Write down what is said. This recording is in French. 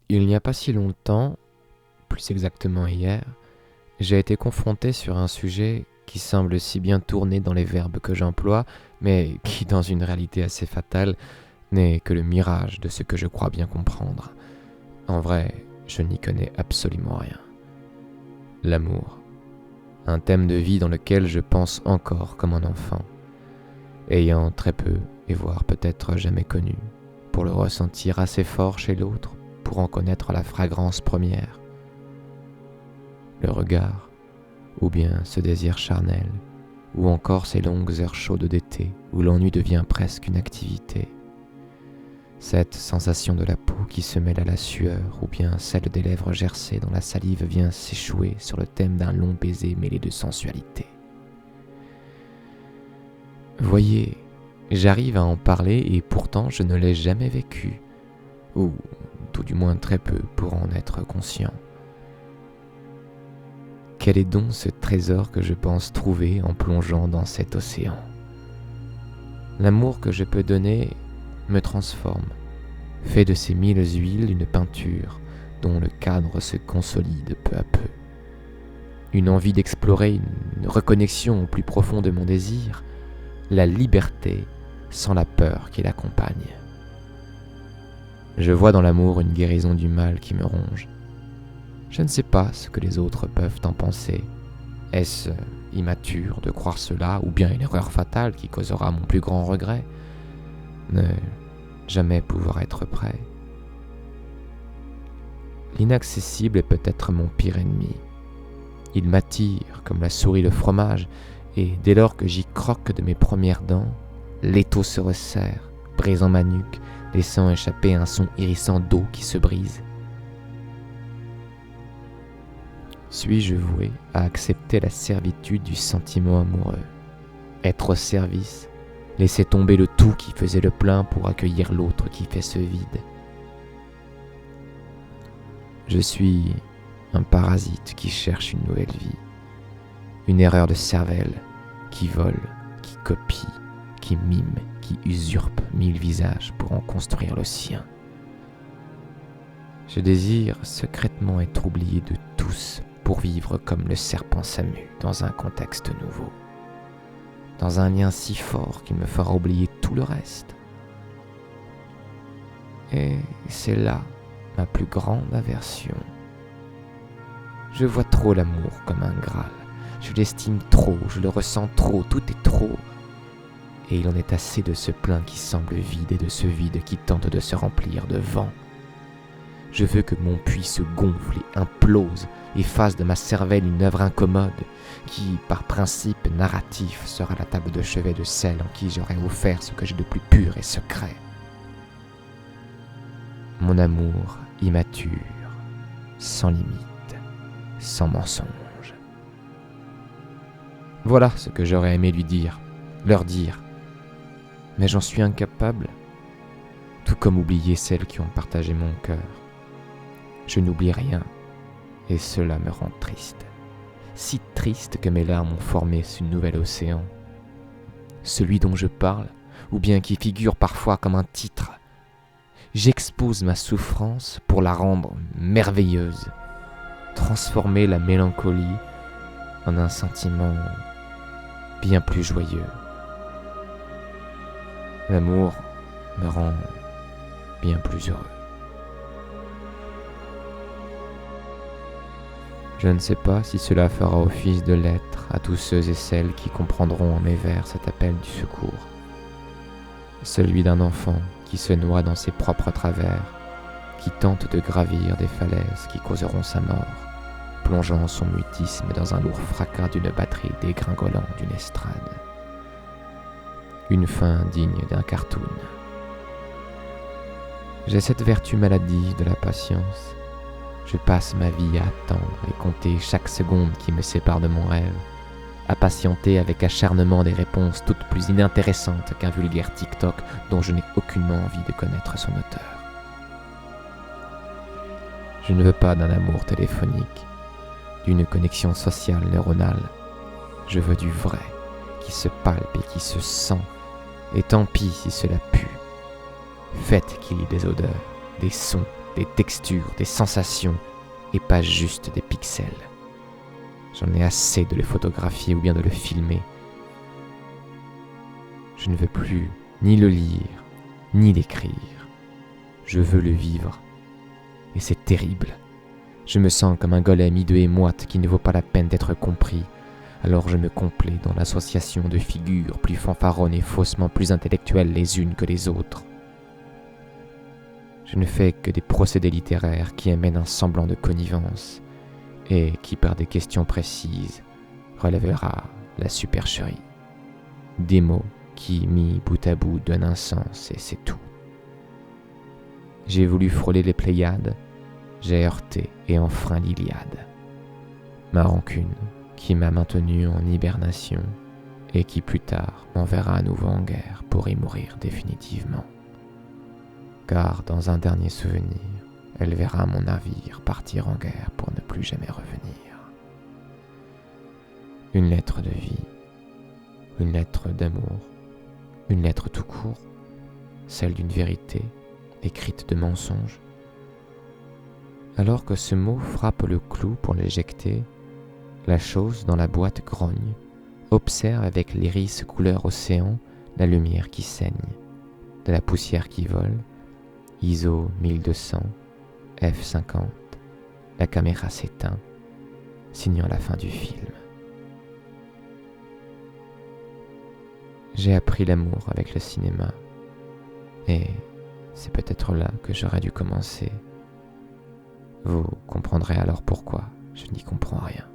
Il n'y a pas si longtemps, plus exactement hier, j'ai été confronté sur un sujet qui semble si bien tourné dans les verbes que j'emploie, mais qui, dans une réalité assez fatale, n'est que le mirage de ce que je crois bien comprendre. En vrai, je n'y connais absolument rien. L'amour, un thème de vie dans lequel je pense encore comme un enfant, ayant très peu, et voire peut-être jamais connu, pour le ressentir assez fort chez l'autre, pour en connaître la fragrance première. Le regard, ou bien ce désir charnel, ou encore ces longues heures chaudes d'été où l'ennui devient presque une activité. Cette sensation de la peau qui se mêle à la sueur, ou bien celle des lèvres gercées dont la salive vient s'échouer sur le thème d'un long baiser mêlé de sensualité. Voyez, j'arrive à en parler et pourtant je ne l'ai jamais vécu, ou tout du moins très peu pour en être conscient. Quel est donc ce trésor que je pense trouver en plongeant dans cet océan? L'amour que je peux donner me transforme, fait de ces mille huiles une peinture dont le cadre se consolide peu à peu. Une envie d'explorer, une reconnexion au plus profond de mon désir, la liberté sans la peur qui l'accompagne. Je vois dans l'amour une guérison du mal qui me ronge. Je ne sais pas ce que les autres peuvent en penser. Est-ce immature de croire cela, ou bien une erreur fatale qui causera mon plus grand regret? Ne jamais pouvoir être prêt. L'inaccessible est peut-être mon pire ennemi. Il m'attire comme la souris le fromage, et dès lors que j'y croque de mes premières dents, l'étau se resserre, brisant ma nuque, laissant échapper un son hérissant d'eau qui se brise. Suis-je voué à accepter la servitude du sentiment amoureux? Être au service, laisser tomber le tout qui faisait le plein pour accueillir l'autre qui fait ce vide. Je suis un parasite qui cherche une nouvelle vie, une erreur de cervelle qui vole, qui copie, qui mime, qui usurpe 1000 visages pour en construire le sien. Je désire secrètement être oublié de tous pour vivre comme le serpent Samu dans un contexte nouveau, dans un lien si fort qu'il me fera oublier tout le reste. Et c'est là ma plus grande aversion. Je vois trop l'amour comme un Graal. Je l'estime trop, je le ressens trop, tout est trop. Et il en est assez de ce plein qui semble vide et de ce vide qui tente de se remplir de vent. Je veux que mon puits se gonfle et implose et fasse de ma cervelle une œuvre incommode qui, par principe narratif, sera la table de chevet de celle en qui j'aurai offert ce que j'ai de plus pur et secret. Mon amour immature, sans limite, sans mensonge. Voilà ce que j'aurais aimé lui dire, leur dire. Mais j'en suis incapable, tout comme oublier celles qui ont partagé mon cœur. Je n'oublie rien, et cela me rend triste. Si triste que mes larmes ont formé ce nouvel océan. Celui dont je parle, ou bien qui figure parfois comme un titre. J'expose ma souffrance pour la rendre merveilleuse, transformer la mélancolie en un sentiment bien plus joyeux. L'amour me rend bien plus heureux. Je ne sais pas si cela fera office de lettre à tous ceux et celles qui comprendront en mes vers cet appel du secours. Celui d'un enfant qui se noie dans ses propres travers, qui tente de gravir des falaises qui causeront sa mort, plongeant son mutisme dans un lourd fracas d'une batterie dégringolant d'une estrade. Une fin digne d'un cartoon. J'ai cette vertu maladive de la patience. Je passe ma vie à attendre et compter chaque seconde qui me sépare de mon rêve, à patienter avec acharnement des réponses toutes plus inintéressantes qu'un vulgaire TikTok dont je n'ai aucunement envie de connaître son auteur. Je ne veux pas d'un amour téléphonique, d'une connexion sociale neuronale. Je veux du vrai, qui se palpe et qui se sent, et tant pis si cela pue. Faites qu'il y ait des odeurs, des sons, des textures, des sensations, et pas juste des pixels. J'en ai assez de le photographier ou bien de le filmer. Je ne veux plus ni le lire, ni l'écrire. Je veux le vivre. Et c'est terrible. Je me sens comme un golem hideux et moite qui ne vaut pas la peine d'être compris. Alors je me complais dans l'association de figures plus fanfaronnes et faussement plus intellectuelles les unes que les autres. Je ne fais que des procédés littéraires qui amènent un semblant de connivence et qui, par des questions précises, relèvera la supercherie. Des mots qui, mis bout à bout, donnent un sens et c'est tout. J'ai voulu frôler les Pléiades, j'ai heurté et enfreint l'Iliade. Ma rancune, qui m'a maintenu en hibernation et qui plus tard m'enverra à nouveau en guerre pour y mourir définitivement. Car dans un dernier souvenir, elle verra mon navire partir en guerre pour ne plus jamais revenir. Une lettre de vie, une lettre d'amour, une lettre tout court, celle d'une vérité écrite de mensonges. Alors que ce mot frappe le clou pour l'éjecter, la chose dans la boîte grogne, observe avec l'iris couleur océan la lumière qui saigne, de la poussière qui vole, ISO 1200, F50, la caméra s'éteint, signant la fin du film. J'ai appris l'amour avec le cinéma, et c'est peut-être là que j'aurais dû commencer. Vous comprendrez alors pourquoi je n'y comprends rien.